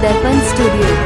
दर्पण स्टूडियो।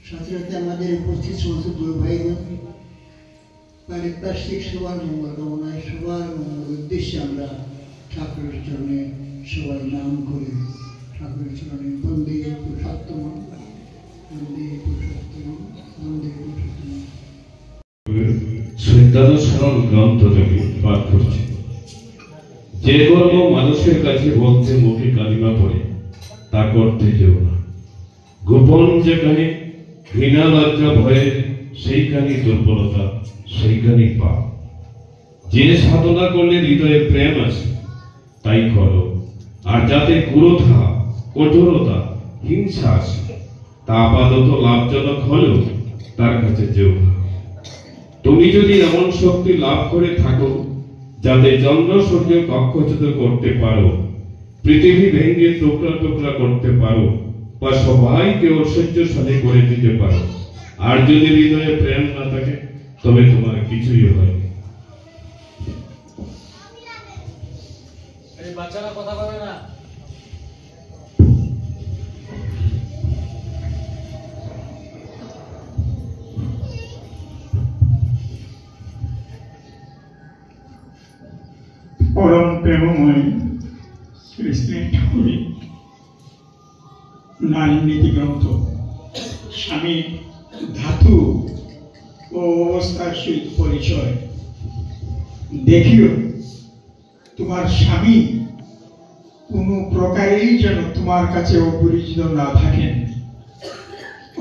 সাথে সাথে আমাদের উপস্থিত সমস্ত গুরু ভাইগণ পারিপার্শ্বিক সবার মঙ্গল কামনায় সবার মঙ্গল উদ্দেশ্যে আমরা ঠাকুরের চরণে সবাই নাম করে ঠাকুরের চরণে বন্দে পুরুষোত্তম বন্দে পুরুষোত্তম বন্দে পুরুষোত্তম সিদ্ধানুসরণ গ্রন্থ থেকে পাঠ করছি। যে কর্ম মানুষের কাছে বলতে মুখে কালিমা পড়ে তা করতে যেও না। গোপন যেখানে ঘৃণা লজ্জা ভয়ে সেইখানে দুর্বলতা, সেইখানে পাপ। যে সাধনা করলে হৃদয়ে প্রেম আছে তাই করো, আর যাতে ক্রোধা, কঠোরতা, হিংসা আছে তা আপাতত লাভজনক হলেও তার কাছে যেও না। তুমি যদি এমন শক্তি লাভ করে থাকো যাতে চন্দ্র সূর্য কক্ষচ্যুত করতে পারো, পৃথিবী ভেঙে টুকরা টুকরা করতে পারো, বা সবাইকে ঐশ্বর্যশালী করে দিতে পারো, আর যদি হৃদয়ে প্রেম না থাকে তবে তোমার কিছুই হয়নি। বাচ্চারা কথা বলে না। পরম প্রেমময় শ্রী শ্রী ঠাকুরের নারী নীতি গ্রন্থ স্বামী ধাতু ও অবস্থার সহিত পরিচয়। দেখিও তোমার স্বামী কোনো প্রকারেই যেন তোমার কাছে অপরিচিত না থাকেন।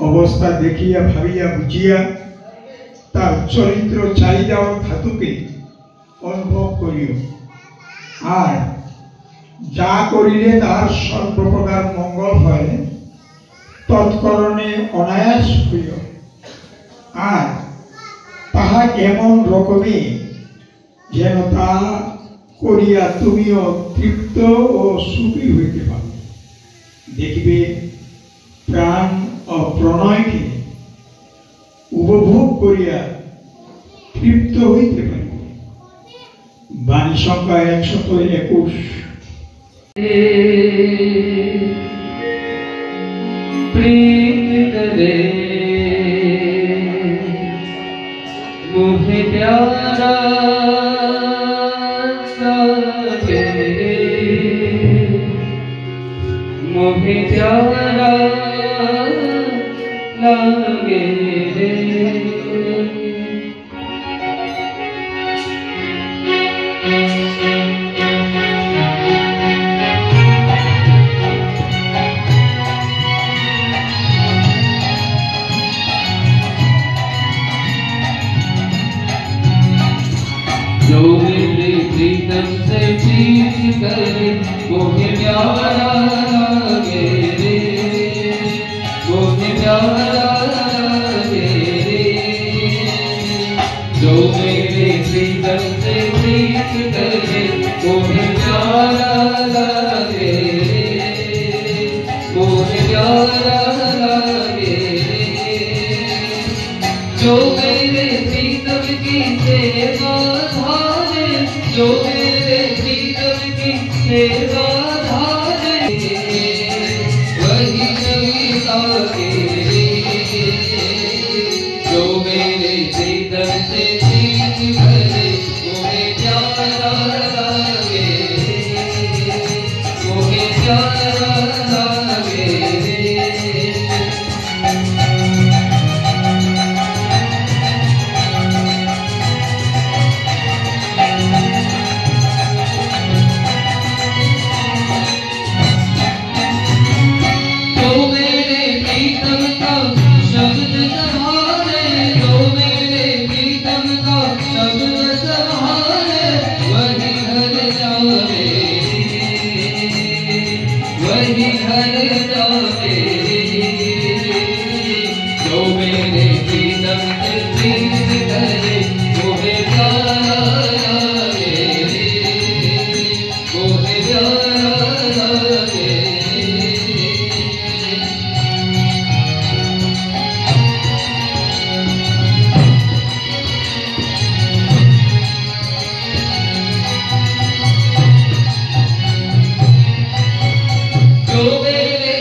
অবস্থা দেখিয়া ভাবিয়া বুঝিয়া তার চরিত্র চাহিদা ও ধাতুকে অনুভব করিও, আর যা করিলে তার সর্বপ্রকার মঙ্গল হয় তৎকরণে অনায়াস হইও, আর তাহা এমন রকমে যেন তা করিয়া তুমিও তৃপ্ত ও সুখী হইতে পারো। দেখিবে প্রাণ ও প্রণয়কে উপভোগ করিয়া তৃপ্ত হইতে পারে। বাণী সংখ্যা 121। प्रीत रे मुझे प्यारा लागे, मुझे प्यारा लागे रे। जो मेरे प्रीतम से प्रीत करे मुझे प्यारा लागे रे, मुझे प्यारा लागे रे। जो मेरे प्रीतम से प्रीत करे मुझे प्यारा लागे रे, मुझे प्यारा लागे रे। जो मेरे प्रीतम की सेवा धारे, जो मेरे प्रीतम की सेवा धारे, वही कविता के जो मेरे प्रीतम से प्रीत करे मुझे प्यारा लागे, मुझे प्यारा लागे। जो मेरे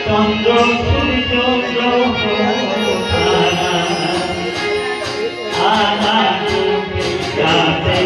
চন্দ্র সূর্য গ্রহ তারা আকাশ যাতে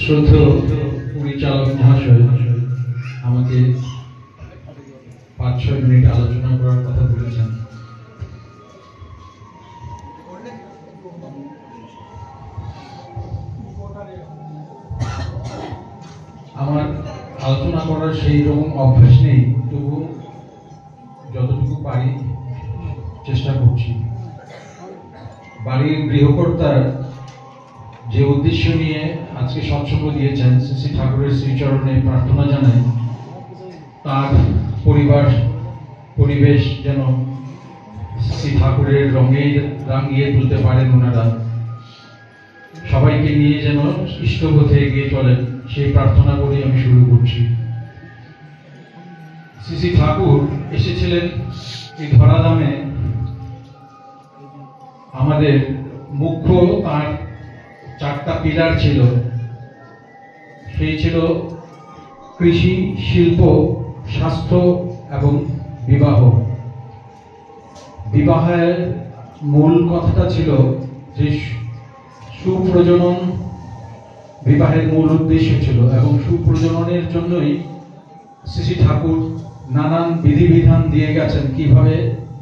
শ্রদ্ধেয় পরিচালক মহাশয় আমাকে 5-6 মিনিট আলোচনা করার কথা বলেছেন। আমার আলোচনা করার সেই রকম অভ্যাস নেই, তবু যতটুকু পারি চেষ্টা করছি। বাড়ির গৃহকর্তার যে উদ্দেশ্য নিয়ে আজকে সৎসঙ্গ দিয়েছেন, শ্রী শ্রী ঠাকুরের শ্রীচরণে প্রার্থনা জানাই তার পরিবার পরিবেশ যেন শ্রী ঠাকুরের রঙেই রাঙিয়ে তুলতে পারেন ওনারা, সবাইকে নিয়ে যেন ইষ্টপথে এগিয়ে চলেন, সেই প্রার্থনা করে আমি শুরু করছি। শ্রী শ্রী ঠাকুর এসেছিলেন এই ধরাধামে, আমাদের মুখ্য তার 4টা পিলার ছিল। সেই ছিল কৃষি, শিল্প, স্বাস্থ্য এবং বিবাহ। বিবাহের মূল কথাটা ছিল যে সুপ্রজনন বিবাহের মূল উদ্দেশ্য ছিল, এবং সুপ্রজননের জন্যই শ্রী শ্রী ঠাকুর নানান বিধিবিধান দিয়ে গেছেন কিভাবে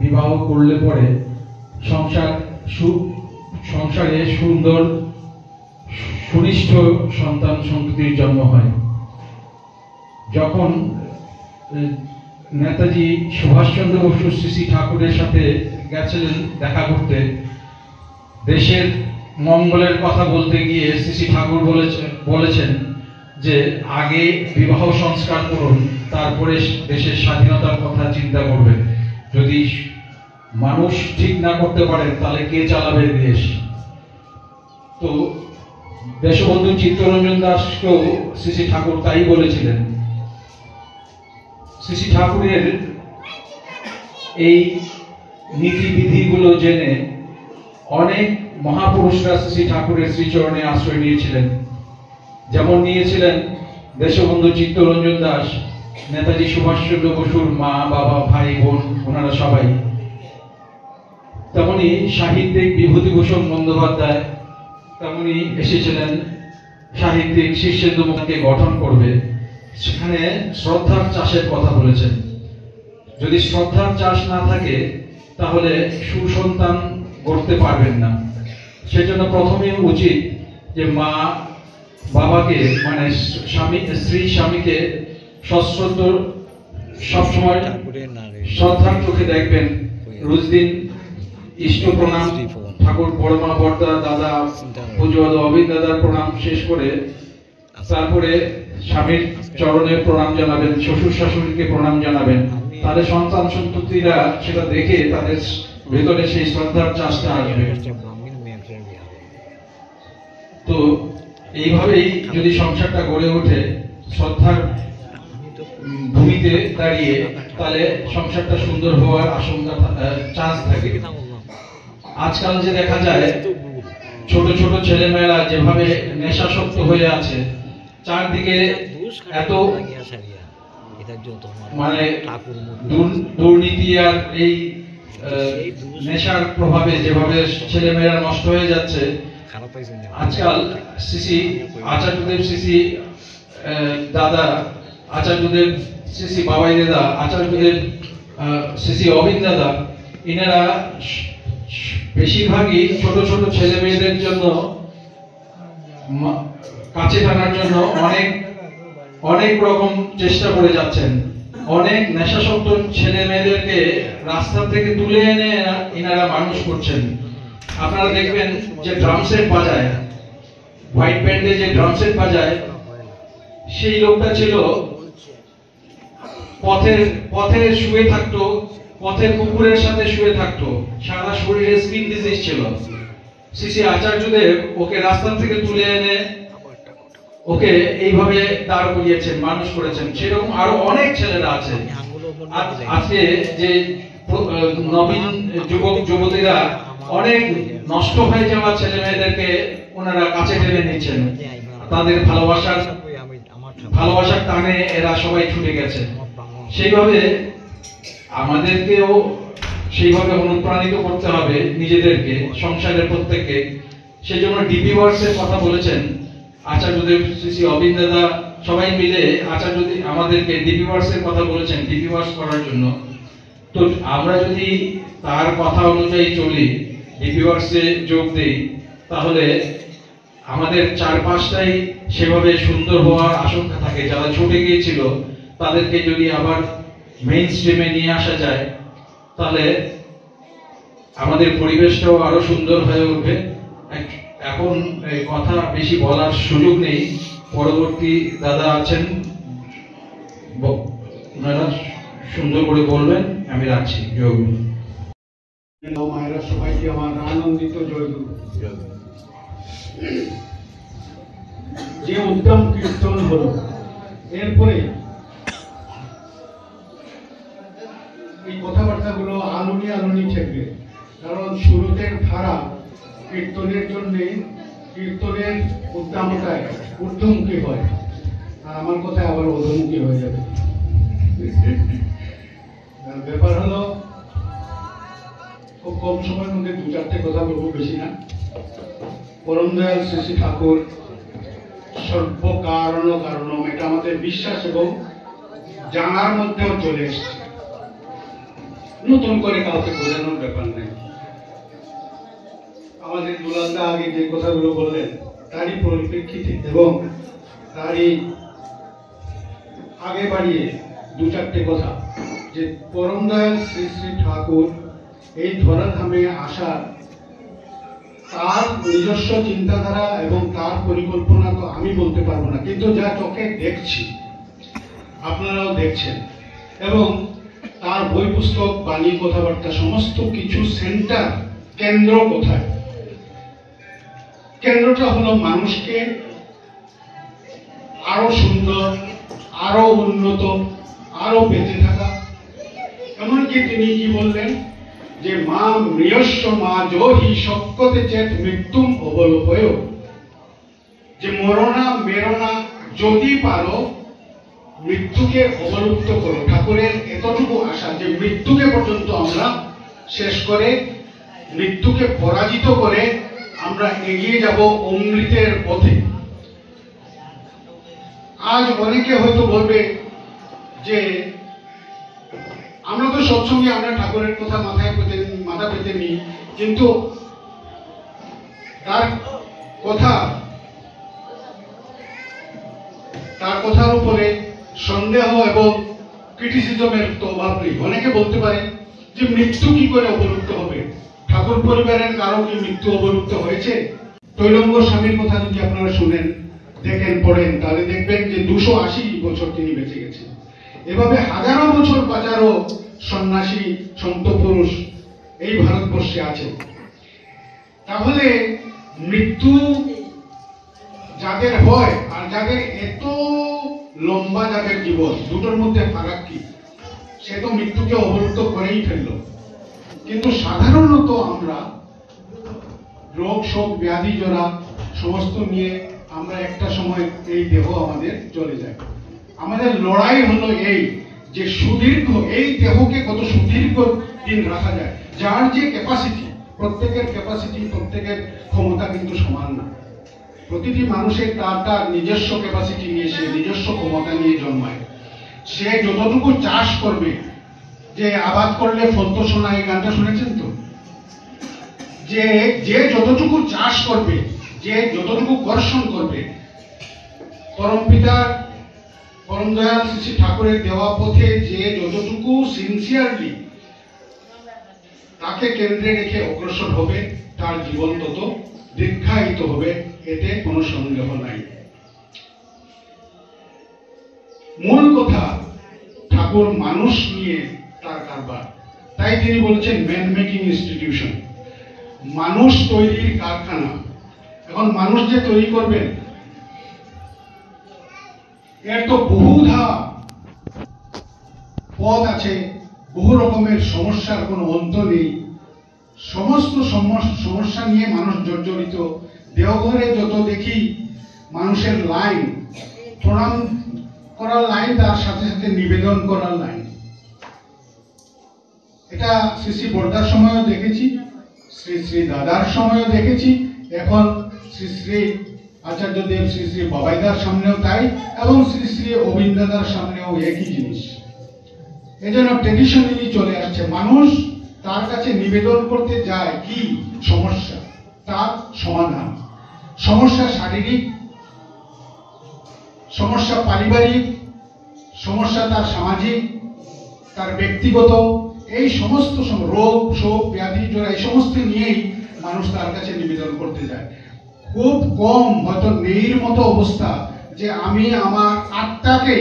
বিবাহ করলে পরে সংসারে সুন্দর সুনিষ্ঠ সন্তান সন্ততির জন্ম হয়। যখন নেতাজি সুভাষচন্দ্র বসু শ্রী শ্রী ঠাকুরের সাথে গেছিলেন দেখা করতে, দেশের মঙ্গলের কথা বলতে গিয়ে শ্রী শ্রী ঠাকুর বলেছেন যে আগে বিবাহ সংস্কার করুন, তারপরে দেশের স্বাধীনতার কথা চিন্তা করবেন। যদি মানুষ ঠিক না করতে পারেন তাহলে কে চালাবে দেশ? তো দেশবন্ধু চিত্তরঞ্জন দাসকেও শ্রী শ্রী ঠাকুর তাই বলেছিলেন। শ্রী শ্রী ঠাকুরের এই নীতিবিধিগুলো জেনে অনেক মহাপুরুষরা শ্রী শ্রী ঠাকুরের শ্রীচরণে আশ্রয় নিয়েছিলেন। যেমন নিয়েছিলেন দেশবন্ধু চিত্তরঞ্জন দাস, নেতাজি সুভাষচন্দ্র বসুর মা, বাবা, ভাই, বোন, ওনারা সবাই। তেমনি সাহিত্যিক বিভূতিভূষণ বন্দ্যোপাধ্যায় তেমনি এসেছিলেন, সাহিত্যিক শীর্ষেন্দু মুখার্জীকে গঠন করবে। সেখানে শ্রদ্ধার চাষের কথা বলেছেন। যদি শ্রদ্ধার চাষ না থাকে তাহলে সুসন্তান গড়তে পারবেন না। সেজন্য প্রথমেই উচিত যে মা বাবাকে মানে স্ত্রী স্বামীকে সশ্রদ্ধ সবসময় শ্রদ্ধার চোখে দেখবেন। রোজ দিন ইষ্ট প্রণাম, ঠাকুর বড়মা বড়দা দাদা পূজ্যপাদ অবিন দাদার প্রণাম শেষ করে তারপরে স্বামীর চরণে প্রণাম জানাবেন, শ্বশুর শাশুড়িকে প্রণাম জানাবেন। তাদের সন্তান সন্ততিরা সেটা দেখে তাদের ভেতরে সেই শ্রদ্ধার চাষটা আসবে। তো এইভাবেই যদি সংসারটা গড়ে ওঠে শ্রদ্ধার ভূমিতে দাঁড়িয়ে, তাহলে সংসারটা সুন্দর হওয়ার আশঙ্কা চান্স থাকে। আজকাল যে দেখা যায় ছোট ছোট ছেলেমেয়েরা যেভাবে নেশাসক্ত হয়ে আছে, চারদিকে এত মানে দুর্নীতি আর এই নেশার প্রভাবে যেভাবে ছেলেমেয়েরা নষ্ট হয়ে যাচ্ছে। আজকাল শ্রী আচার্যদেব শ্রী দাদা, আচার্যদেব শ্রী বাবাই দাদা, আচার্যদেব শ্রী অবিন দাদা, ইনারা বেশিরভাগই ছোট ছোট ছেলে মেয়েদের জন্য কাছে টানার জন্য অনেক রকম চেষ্টা করে যাচ্ছেন। অনেক নেশাসক্ত ছেলে মেয়েদেরকে রাস্তা থেকে তুলে এনে ইনারা মানুষ করছেন। আপনারা দেখবেন যে ড্রাম সেট বাজায়, হোয়াইট ব্যান্ডে যে ড্রাম সেট বাজায়, সেই লোকটা ছিল পথে শুয়ে থাকতো, পথের কুকুরের সাথে শুয়ে থাকতো, সারা শরীরে স্কিন ডিজিজ ছিল। শ্রী আচার্যদেব ওকে রাস্তা থেকে তুলে এনে ওকে এইভাবে দাঁড় করিয়েছেন, মানুষ করেছেন। সেরকম আরো অনেক ছেলেরা আছে। আজকে যে নবীন যুবক যুবতীরা অনেক নষ্ট হয়ে যাওয়া ছেলে মেয়েদেরকে ওনারা কাছে টেনে নিচ্ছেন। তাদের ভালোবাসার টানে এরা সবাই ছুটে গেছে। সেইভাবে আমাদেরকেও সেইভাবে অনুপ্রাণিত করতে হবে নিজেদেরকে, সংসারের প্রত্যেককে। সেই জন্য ডিপি ওয়ার্কসের কথা বলেছেন আচার্যদেব শ্রী অবিন দাদা, সবাই মিলে আচার্যদেব আমাদেরকে ডিপি ওয়ার্কসের কথা বলেছেন, ডিপি ওয়ার্কস করার জন্য। তো আমরা যদি তার কথা অনুযায়ী চলি, ডিপি ওয়ার্কসে যোগ দেই, তাহলে আমাদের চারপাশটাই সেভাবে সুন্দর হওয়ার আশঙ্কা থাকে। যারা ছুটে গিয়েছিল তাদেরকে যদি আবার মেইন স্ট্রিমে নিয়ে আসা যায়, তাহলে আমাদের পরিবেশটাও আরো সুন্দর হয়ে উঠবে। এখন এই কথা বেশি বলার সুযোগ নেই, পরবর্তী দাদা আছেন, ওনারা সুন্দর করে বলবেন। আমি রাখছি। জয় মায়েরা সবাইকে আমার আনন্দিত জয়গুরু। যে উত্তম কীর্তন হলো, এরপরে এই কথাবার্তাগুলো আলোনি ঠেকবে। কারণ শুরুতের ধারা কীর্তনের জন্য কীর্তনের উদ্দামতায় ঊর্ধ্বমুখী হয়, আর আমার কথায় আবার অধোমুখী হয়ে যাবে। ব্যাপার হলো খুব কম সময়ের মধ্যে দু চারটে কথা বলবো, বেশি না। পরম দয়াল শ্রী ঠাকুর সর্বকারণ, এটা আমাদের বিশ্বাস এবং জানার মধ্যেও চলে এসছে। নতুন করে কাউকে বোঝানোর ব্যাপার নেই। আমাদের দুলালদা আগে যে কথাগুলো বললেন তারই পরিপ্রেক্ষিতে এবং তারই আগে বাড়িয়ে দু চারটে কথা, যে পরম দয়াল শ্রী শ্রী ঠাকুর এই ধরাধামে আসার তার নিজস্ব চিন্তাধারা এবং তার পরিকল্পনা তো আমি বলতে পারবো না, কিন্তু যা চোখে দেখছি আপনারাও দেখছেন, এবং তার বই পুস্তক বাণী কথাবার্তা সমস্ত কিছু সেন্টার কেন্দ্র কোথায়? কেন্দ্রটা হলো মানুষকে আরো সুন্দর, আরো উন্নত, আরো বেঁচে থাকা। এমনকি তিনি কি বললেন যে মা মৃয়স্ব মা জহি শক্কতে চেত মৃত্যুম অবলোপয়, যে মরণা মেরণা যদি পারো মৃত্যুকে অবলুপ্ত করো। ঠাকুরের এতটুকু আশা যে মৃত্যুকে পর্যন্ত আমরা শেষ করে, মৃত্যুকে পরাজিত করে আমরা এগিয়ে যাব অমৃতের পথে। আজ অনেকে হয়তো বলবে যে আমরা তো সবসময় আমরা ঠাকুরের কথা মাথা পেতে নিই, কিন্তু তার কথার উপরে সন্দেহ এবং ক্রিটিসিজমের তো অভাব নেই। অনেকে বলতে পারে যে মৃত্যু কি করে অবলুপ্ত হবে? ঠাকুর পরিবারের কারো কি মৃত্যু অবলুপ্ত হয়েছে? তৈলঙ্গ স্বামীর কথা যদি আপনারা শুনেন, দেখেন, পড়েন, তাহলে দেখবেন যে 280 বছর তিনি বেঁচে গেছেন। এভাবে হাজারো বছর বাঁচারও সন্ন্যাসী সন্ত পুরুষ এই ভারতবর্ষে আছেন। তাহলে মৃত্যু যাদের হয় আর যাদের এত লম্বা যাদের জীবন, দুটোর মধ্যে ফারাক কি? সে তো মৃত্যুকে অবলুপ্ত করেই ফেললো। কিন্তু সাধারণত আমরা রোগ শোক ব্যাধি জরা সমস্ত নিয়ে আমরা একটা সময় এই দেহ আমাদের চলে যায়। আমাদের লড়াই হলো এই যে সুদীর্ঘ এই দেহকে কত সুদীর্ঘ দিন রাখা যায়। যার যে ক্যাপাসিটি, প্রত্যেকের ক্যাপাসিটি, প্রত্যেকের ক্ষমতা কিন্তু সমান না। প্রতিটি মানুষের তার নিজস্ব ক্যাপাসিটি নিয়ে, সে নিজস্ব ক্ষমতা নিয়ে জন্মায়। সে যতটুকু চাষ করবে, যে আবাদ করলে ফল তো শোনা, এই গানটা শুনেছেন তো, যে যতটুকু চাষ করবে, যে যতটুকু কর্ষণ করবে, পরমপিতার পরম দয়াল শ্রী ঠাকুরের দেওয়া পথে যে যতটুকু সিনসিয়ারলি তাকে কেন্দ্রে রেখে অগ্রসর হবে, তার জীবন তত দীর্ঘায়িত হবে, এতে কোনো সন্দেহ নাই। মূল কথা, ঠাকুর মানুষ নিয়ে তার কারবার। তাই তিনি বলেছেন ম্যান মেকিং ইনস্টিটিউশন, মানুষ তৈরির কারখানা। এখন মানুষ যে তৈরি করবেন, এর তো বহুধা পথ আছে, বহু রকমের সমস্যার কোনো অন্ত নেই। সমস্ত সমস্যা নিয়ে মানুষ জর্জরিত। দেওঘরে যত দেখি মানুষের লাইন, প্রণাম করার লাইন, তার সাথে সাথে নিবেদন করার লাইন। এটা শ্রী শ্রী বর্দার সময়ও দেখেছি, শ্রী শ্রী দাদার সময়ও দেখেছি, এখন শ্রী শ্রী আচার্যদেব শ্রী শ্রী বাবাইদার সামনেও তাই, এবং শ্রী শ্রী অবিন্দাদার সামনেও একই জিনিস। এজন্য ট্রেডিশনালি চলে আসছে। মানুষ তার কাছে নিবেদন করতে যায় কি সমস্যা, তার সমাধান। সমস্যা শারীরিক, সমস্যা পারিবারিক, সমস্যা তার সামাজিক, তার ব্যক্তিগত, এই সমস্ত রোগ শোক ব্যাধি জোড়া, এই সমস্ত নিয়েই মানুষ তার কাছে নিবেদন করতে যায়। খুব কম, হয়তো নেইর মতো অবস্থা যে আমি আমার আত্মাকে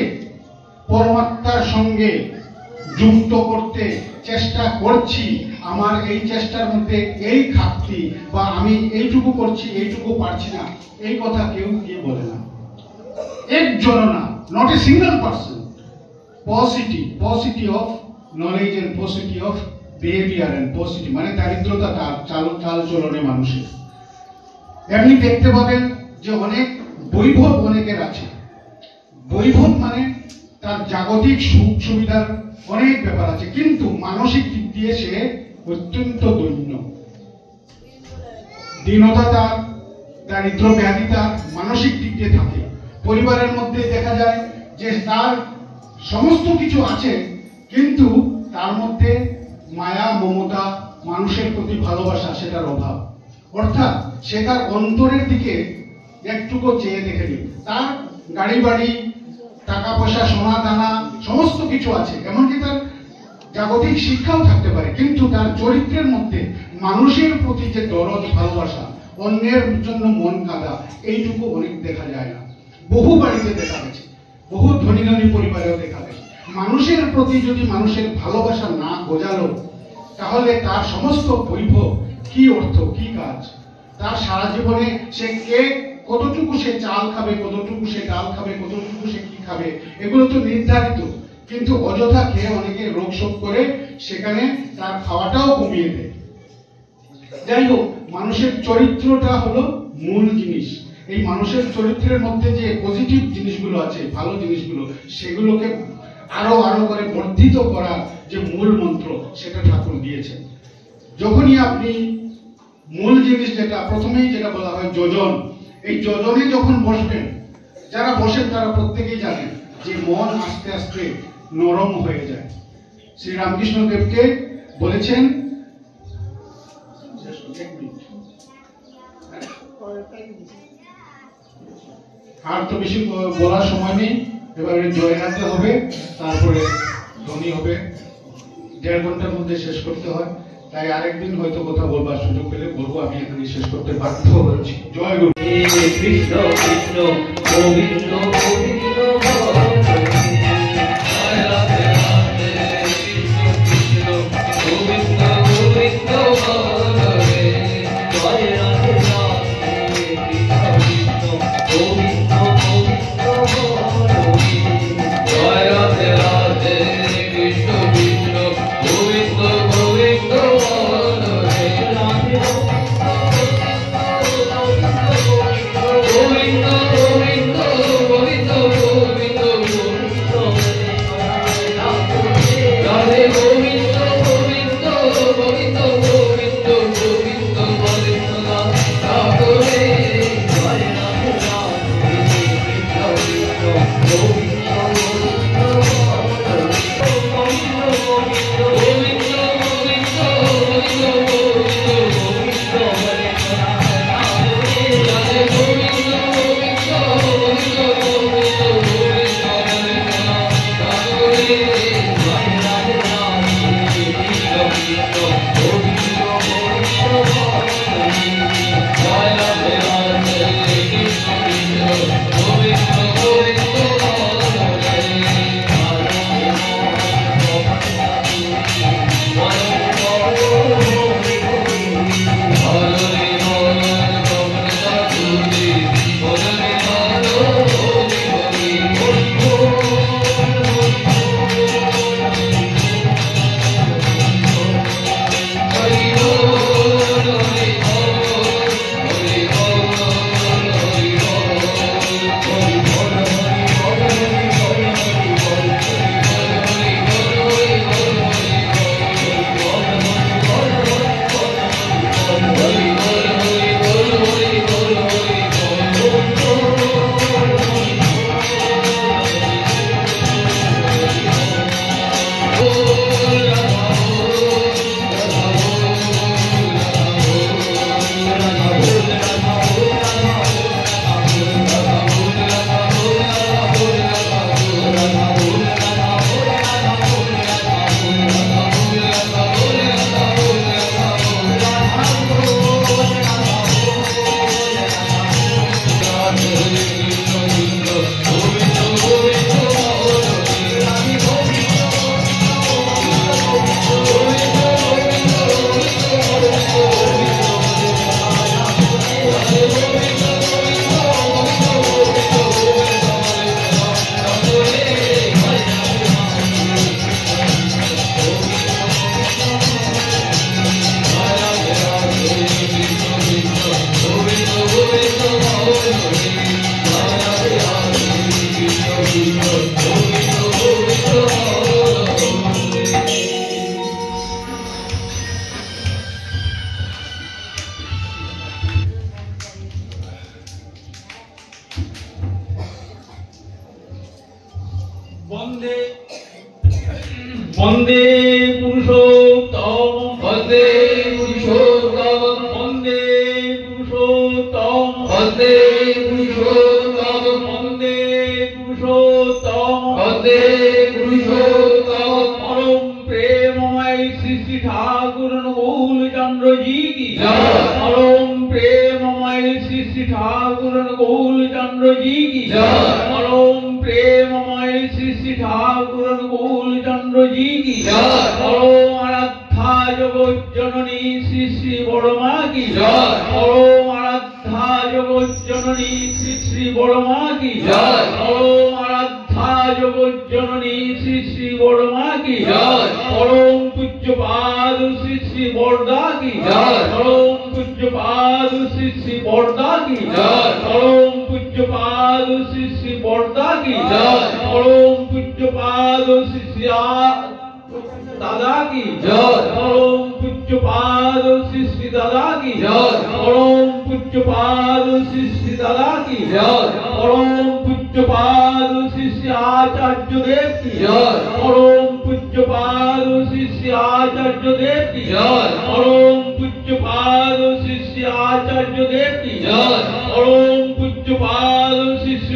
পরমাত্মার সঙ্গে যুক্ত করতে চেষ্টা করছি, আমার এই চেষ্টার মধ্যে এই ঘাটতি, বা আমি এইটুকু করছি এইটুকু পারছি না, এই কথা কেউ গিয়ে বলে না। একজন না, not a single person. Poverty of knowledge and poverty of behaviour and poverty, মানে দারিদ্রতা চাল চলনে মানুষের। এমনি দেখতে পাবেন যে অনেক বৈভব অনেকের আছে। বৈভব মানে তার জাগতিক সুখ সুবিধার অনেক ব্যাপার আছে, কিন্তু মানসিক দিক দিয়ে সে অত্যন্ত দৈন্য। দীনতা তার, দারিদ্র ব্যাধি তার মানসিক দিক দিয়ে থাকে। পরিবারের মধ্যে দেখা যায় যে তার সমস্ত কিছু আছে, কিন্তু তার মধ্যে মায়া মমতা, মানুষের প্রতি ভালোবাসা, সেটার অভাব। অর্থাৎ সে তার অন্তরের দিকে একটুকু চেয়ে দেখেনি। তার গাড়ি বাড়ি, টাকা পয়সা, সোনা দানা সমস্ত কিছু আছে, এমনকি তার জাগতিক শিক্ষাও থাকতে পারে, কিন্তু তার চরিত্রের মধ্যে মানুষের প্রতি যে দরদ ভালোবাসা, অন্যের জন্য মন কাঁদা, এইটুকু অনেক দেখা যায় না। বহু বাড়িতে দেখা গেছে, বহু ধনী ধনী পরিবারেও দেখা গেছে। মানুষের প্রতি যদি মানুষের ভালোবাসা না গজালো, তাহলে তার সমস্ত বৈভব কি অর্থ, কি কাজ? তার সারা জীবনে সে কতটুকু সে চাল খাবে, কতটুকু সে ডাল খাবে, কতটুকু সে কি খাবে, এগুলো তো নির্ধারিত। কিন্তু অযথা খেয়ে অনেকে রোগ শোক করে সেখানে তার খাওয়াটাও কমিয়ে দেয়। যাই হোক, মানুষের চরিত্রটা হলো মূল জিনিস। এই মানুষের চরিত্রের মধ্যে যে পজিটিভ জিনিসগুলো আছে, ভালো জিনিসগুলো, সেগুলোকে আরো করে বর্ধিত করার যে মূল মন্ত্র, সেটা ঠাকুর দিয়েছেন। যখনই আপনি মূল জিনিস যেটা প্রথমেই যেটা বলা হয় যোজন, এই যোজনে যখন বসবেন, যারা বসেন তারা প্রত্যেকেই জানেন যে মন আস্তে আস্তে নরম হয়ে যায়। শ্রী রামকৃষ্ণ দেবকে বলেছেন আর তো বেশি বলার সময় নেই, এবারে জয়নাতে হবে, তারপরে ধ্বনি হবে, 1.5 ঘন্টার মধ্যে শেষ করতে হয়। তাই আরেকদিন হয়তো কথা বলবার সুযোগ পেলে বলবো, আমি এখানে শেষ করতে বাধ্য হচ্ছি। জয় গুরু। কৃষ্ণ কৃষ্ণ গোবিন্দ গোবিন্দ হরে রাধে রাধে কৃষ্ণ কৃষ্ণ গোবিন্দ গোবিন্দ হরে হরে রাধে রাধে কৃষ্ণ কৃষ্ণ গোবিন্দ গোবিন্দ হরে হরে রাধে রাধে কৃষ্ণ কৃষ্ণ গোবিন্দ গোবিন্দ হরে রাধে গোবিন্দ গোবিন্দ গোবিন্দ গোবিন্দ গোবিন্দ রাধে গোবিন্দ গোবিন্দ গোবিন্দ গোবিন্দ গোবিন্দ গোবিন্দ রাধে হরে রাধে রাধে কৃষ্ণ কৃষ্ণ গোবিন্দ গোবিন্দ গোবিন্দ গোবিন্দ গোবিন্দ গোবিন্দ গোবিন্দ গোবিন্দ হরে রাধে গোবিন্দ গোবিন্দ গোবিন্দ গোবিন্দ গোবিন্দ হরে রাধে হরে রাধে রাধে কৃষ্ণ কৃষ্ণ গোবিন্দ গোবিন্দ হরে রাধে রাধে কৃষ্ণ কৃষ্ণ গোবিন্দ গোবিন্দ বন্দে বন্দে পুরুষোত্তম বন্দে পুরুষোত্তম বন্দে পুরুষোত্তম বন্দে পুরুষোত্তম বন্দে পুরুষোত্তম বন্দে পুরুষোত্তম পরম প্রেমময় শ্রী শ্রী ঠাকুর অনুকূল চন্দ্র জি কি জয়। পরম প্রেমময় শ্রী শ্রী ঠাকুর অনুকূল চন্দ্র জি কি জয়। পরম প্রেমময় শ্রী শ্রী ঠাকুর অনুকূল চন্দ্র জি কি জয়। পরম আরাধ্যা জগৎ জননী শ্রী শ্রী বড় মা কি জয়। পরম আরাধ্যা জগৎ জননী শ্রী শ্রী বড় মা কি জয়। পরম আরাধ্যা জগৎ জননী শ্রী শ্রী বড় মা কি জয়। পরম পূজ্যপাদ শ্রী শ্রী বরদা কি জয়। পরম পূজ্যপাদ শ্রী শ্রী বরদা কি জয়। পরম পূজ্যপাদ শ্রী শ্রী বরদা কি জয়। পরম পূজ্যপাদ শ্রী শ্রী দাদা কি জয়। পরম পূজ্যপাদ শ্রী শ্রী দাদা কি জয়। পরম পূজ্যপাদ শ্রী শ্রী দাদা কি জয়। পরম পূজ্যপাদ শ্রী শ্রী আচার্য দেব কি জয়। পরম পূজ্যপাদ শ্রী শ্রী আচার্য দেব কি জয়। পরম পূজ্যপাদ শ্রী শ্রী আচার্য দেব কি জয়। পরম পূজ্যপাদ শ্রী শ্রী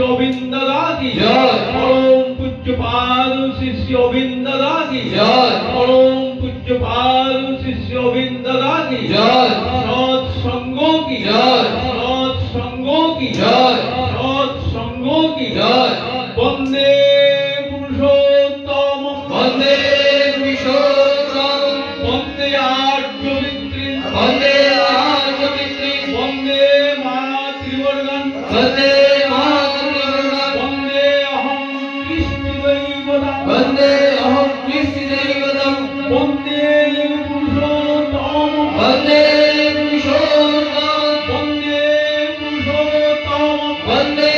की जय। परम पूज्यपाद शिष्य गोविंद दादा की जय। परम पूज्यपाद शिष्य गोविंद दादा की जय। सत्संगों की जय। सत्संगों की जय। सत्संगों की जय। वंदे पुरुषोत्तम वंदे पुरुषोत्तम वंदे आर्यवित्री वंदे आर्यवित्री वंदे मातृवर्गं वंदे मातृवर्गं वंदे अहं कृष्णदैवतं वंदे अहं कृष्णदैवतं वंदे पुरुषोत्तम वंदे पुरुषोत्तम वंदे पुरुषोत्तम वंदे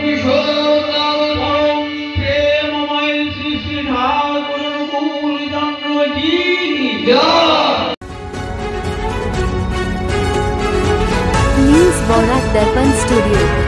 पुरुषोत्तम परम प्रेममय श्री श्री ठाकुर मूल जन्म की जय। News Borat Darpan Studio.